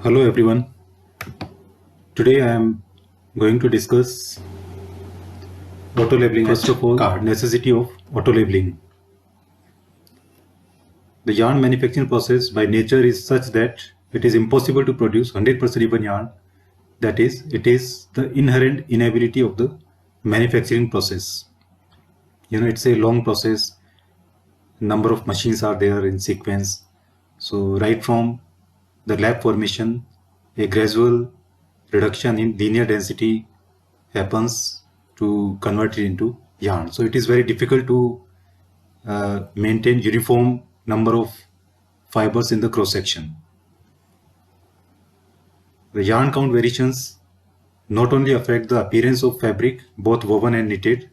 Hello everyone. Today I am going to discuss auto labeling. First of all, necessity of auto labeling. The yarn manufacturing process by nature is such that it is impossible to produce 100% even yarn. That is, it is the inherent inability of the manufacturing process. It's a long process. Number of machines are there in sequence. So right from the lab formation, a gradual reduction in linear density happens to convert it into yarn. So it is very difficult to maintain uniform number of fibers in the cross section. The yarn count variations not only affect the appearance of fabric, both woven and knitted,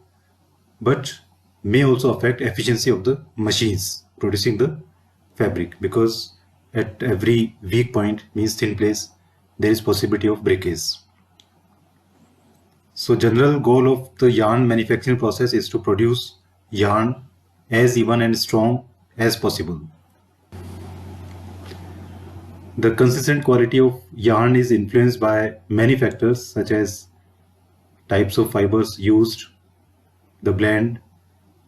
but may also affect efficiency of the machines producing the fabric, because at every weak point, means thin place, there is possibility of breakage. So general goal of the yarn manufacturing process is to produce yarn as even and strong as possible. The consistent quality of yarn is influenced by many factors such as types of fibers used, the blend,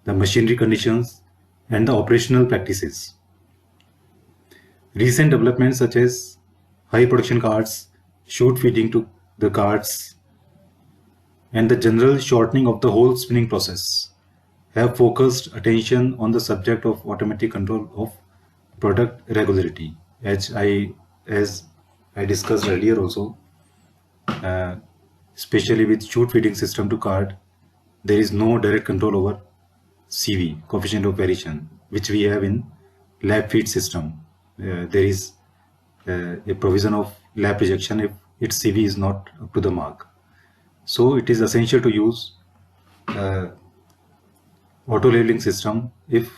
the machinery conditions, and the operational practices. Recent developments such as high production cards, chute feeding to the cards, and the general shortening of the whole spinning process have focused attention on the subject of automatic control of product regularity. As I discussed earlier also, especially with chute feeding system to card, there is no direct control over CV, coefficient of variation, which we have in lab feed system. There is a provision of lab rejection if its CV is not up to the mark. So it is essential to use auto labeling system if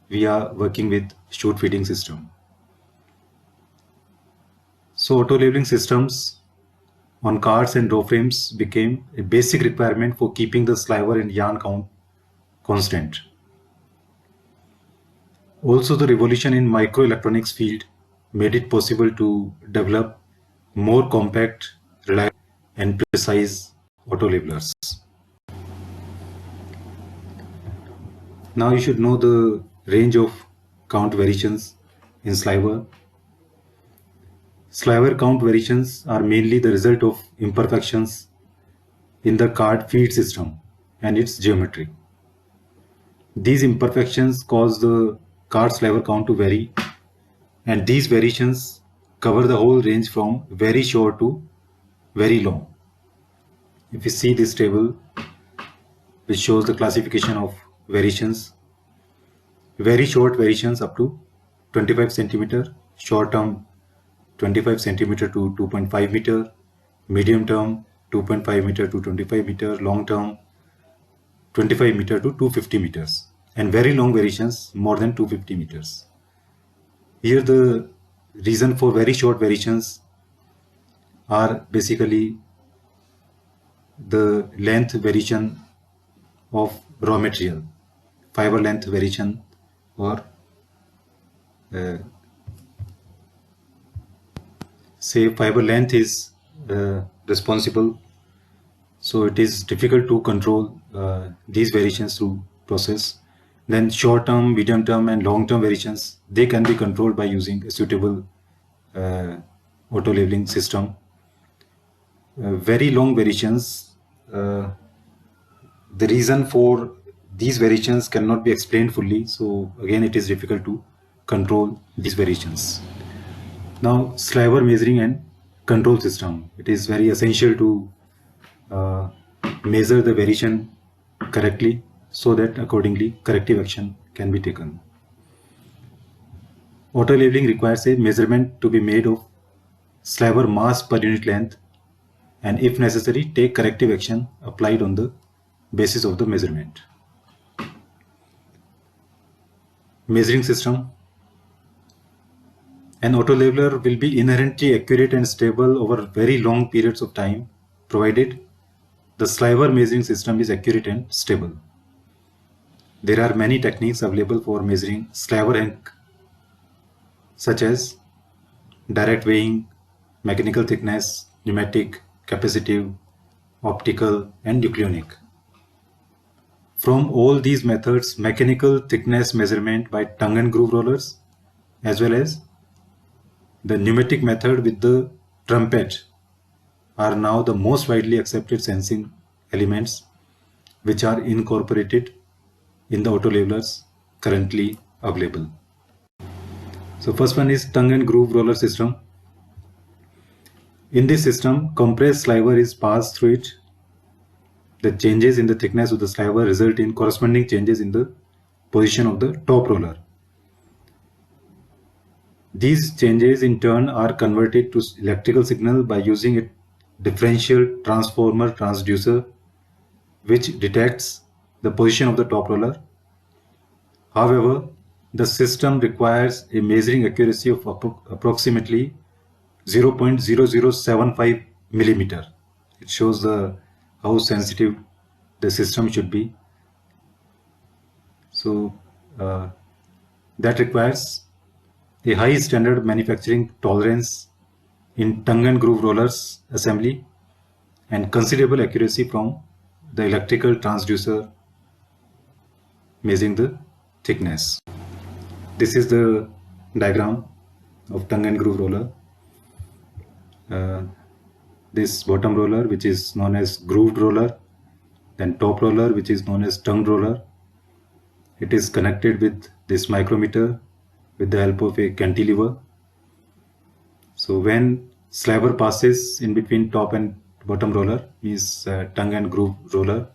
we are working with chute feeding system. So auto labeling systems on cards and row frames became a basic requirement for keeping the sliver and yarn count constant. Also, the revolution in microelectronics field made it possible to develop more compact, reliable, and precise auto labelers. Now you should know the range of count variations in sliver. Sliver count variations are mainly the result of imperfections in the card feed system and its geometry. These imperfections cause the card sliver count to vary, and these variations cover the whole range from very short to very long. If you see this table, which shows the classification of variations, very short variations up to 25 centimeter, short term 25 centimeter to 2.5 meter, medium term 2.5 meter to 25 meter, long term 25 meter to 250 meters, and very long variations more than 250 meters. Here the reason for very short variations are basically the length variation of raw material, fiber length variation, or say fiber length is responsible, so it is difficult to control these variations through process. Then short term, medium term, and long term variations, they can be controlled by using a suitable auto labeling system. Very long variations, the reason for these variations cannot be explained fully, so again it is difficult to control these variations. Now, sliver measuring and control system. It is very essential to measure the variation correctly so that accordingly corrective action can be taken. Auto labeling requires a measurement to be made of sliver mass per unit length, and if necessary, take corrective action applied on the basis of the measurement. Measuring system. An auto labeler will be inherently accurate and stable over very long periods of time, provided the sliver measuring system is accurate and stable. There are many techniques available for measuring sliver length, such as direct weighing, mechanical thickness, pneumatic, capacitive, optical, and nucleonic. From all these methods, mechanical thickness measurement by tongue and groove rollers, as well as the pneumatic method with the trumpet, are now the most widely accepted sensing elements which are incorporated in the auto levelers currently available. So first one is tongue and groove roller system. In this system, compressed sliver is passed through it. The changes in the thickness of the sliver result in corresponding changes in the position of the top roller. These changes in turn are converted to electrical signal by using a differential transformer transducer which detects the position of the top roller. However, the system requires a measuring accuracy of approximately 0.0075 millimeter. It shows how sensitive the system should be. So that requires a high standard manufacturing tolerance in tongue and groove rollers assembly and considerable accuracy from the electrical transducer measuring the thickness. This is the diagram of tongue and groove roller. This bottom roller, which is known as grooved roller, then top roller, which is known as tongue roller. It is connected with this micrometer with the help of a cantilever. So when sliver passes in between top and bottom roller, means tongue and groove roller,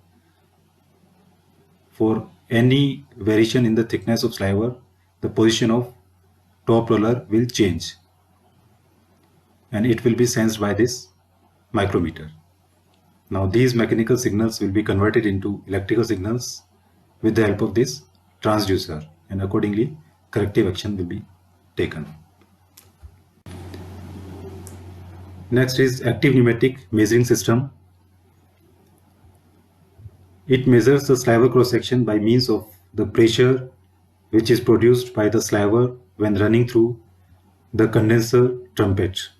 for any variation in the thickness of sliver, the position of top roller will change and it will be sensed by this micrometer. Now these mechanical signals will be converted into electrical signals with the help of this transducer, and accordingly corrective action will be taken. Next is active pneumatic measuring system. It measures the sliver cross section by means of the pressure which is produced by the sliver when running through the condenser trumpet.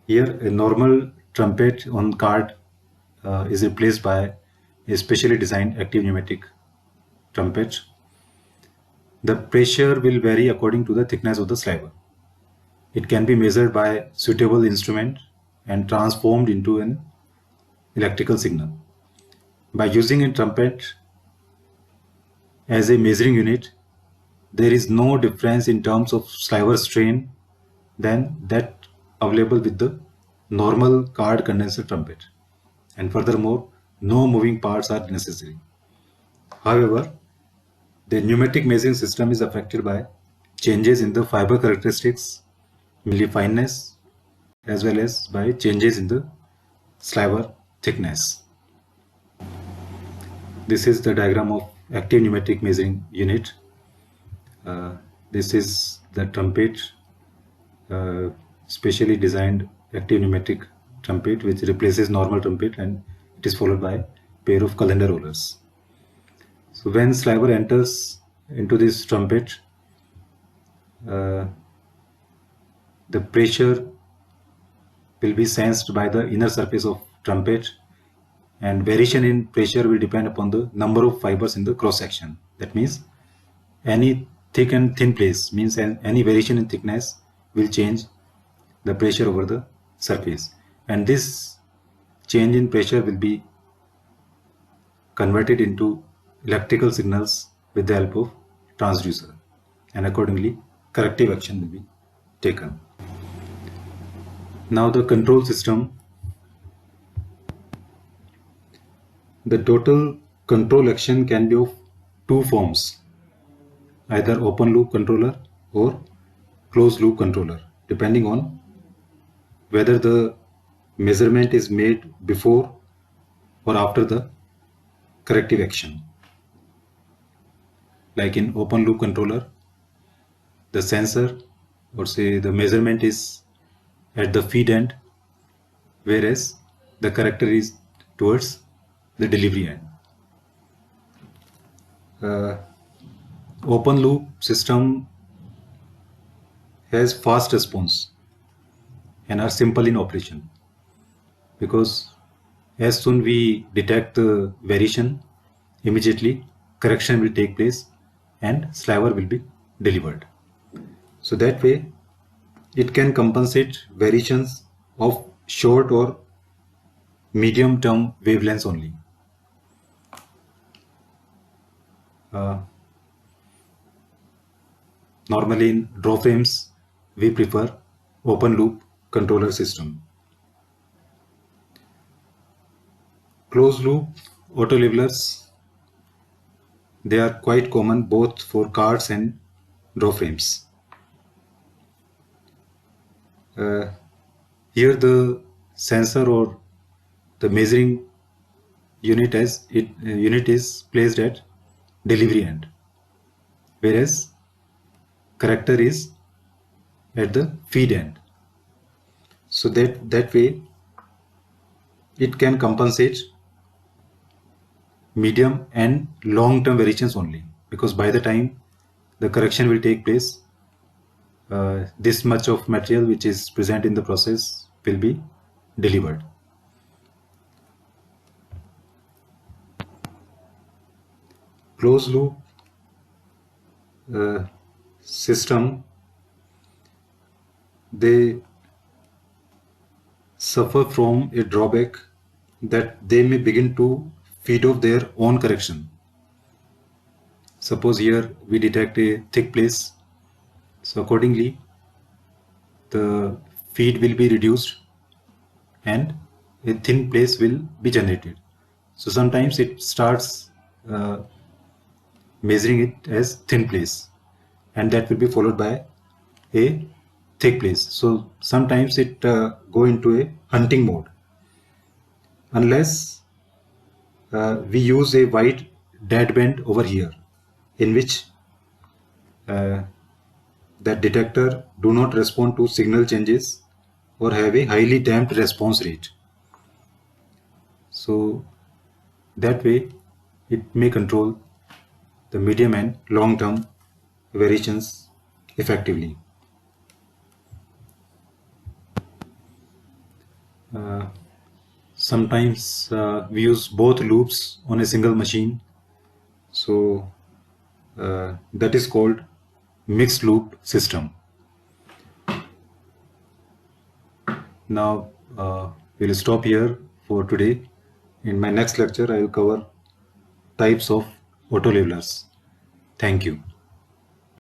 Here a normal trumpet on card is replaced by a specially designed active pneumatic trumpet. The pressure will vary according to the thickness of the sliver. It can be measured by suitable instrument and transformed into an electrical signal. By using a trumpet as a measuring unit, there is no difference in terms of sliver strain than that available with the normal card condenser trumpet, and furthermore no moving parts are necessary. However, the pneumatic measuring system is affected by changes in the fiber characteristics, mainly fineness, as well as by changes in the sliver thickness. This is the diagram of active pneumatic measuring unit. This is the trumpet, specially designed active pneumatic trumpet which replaces normal trumpet, and it is followed by a pair of colander rollers. So when sliver enters into this trumpet, the pressure will be sensed by the inner surface of trumpet, and variation in pressure will depend upon the number of fibers in the cross section. That means any thick and thin place means any variation in thickness will change the pressure over the surface, and this change in pressure will be converted into electrical signals with the help of transducer, and accordingly corrective action will be taken. Now the control system. The total control action can be of two forms, either open loop controller or closed loop controller, depending on whether the measurement is made before or after the corrective action. Like in open loop controller, the sensor or say the measurement is at the feed end, whereas the corrector is towards the delivery end. Open loop system has fast response, and are simple in operation, because as soon we detect the variation, immediately correction will take place and slaver will be delivered. So that way it can compensate variations of short or medium term wavelengths only. Normally in draw frames, we prefer open loop controller system. Closed loop auto levelers, they are quite common both for cards and draw frames. Here the sensor or the measuring unit is placed at delivery end, whereas corrector is at the feed end. So that way it can compensate medium and long term variations only, because by the time the correction will take place, this much of material which is present in the process will be delivered. Closed loop system, they suffer from a drawback that they may begin to feed off their own correction. Suppose here we detect a thick place, so accordingly the feed will be reduced and a thin place will be generated. So sometimes it starts measuring it as thin place, and that will be followed by a thick place. So sometimes it go into a hunting mode, unless we use a wide dead band over here, in which that detector do not respond to signal changes or have a highly damped response rate. So that way it may control the medium and long term variations effectively. Sometimes we use both loops on a single machine, so that is called mixed loop system. Now we'll stop here for today. In my next lecture I will cover types of auto levelers. Thank you.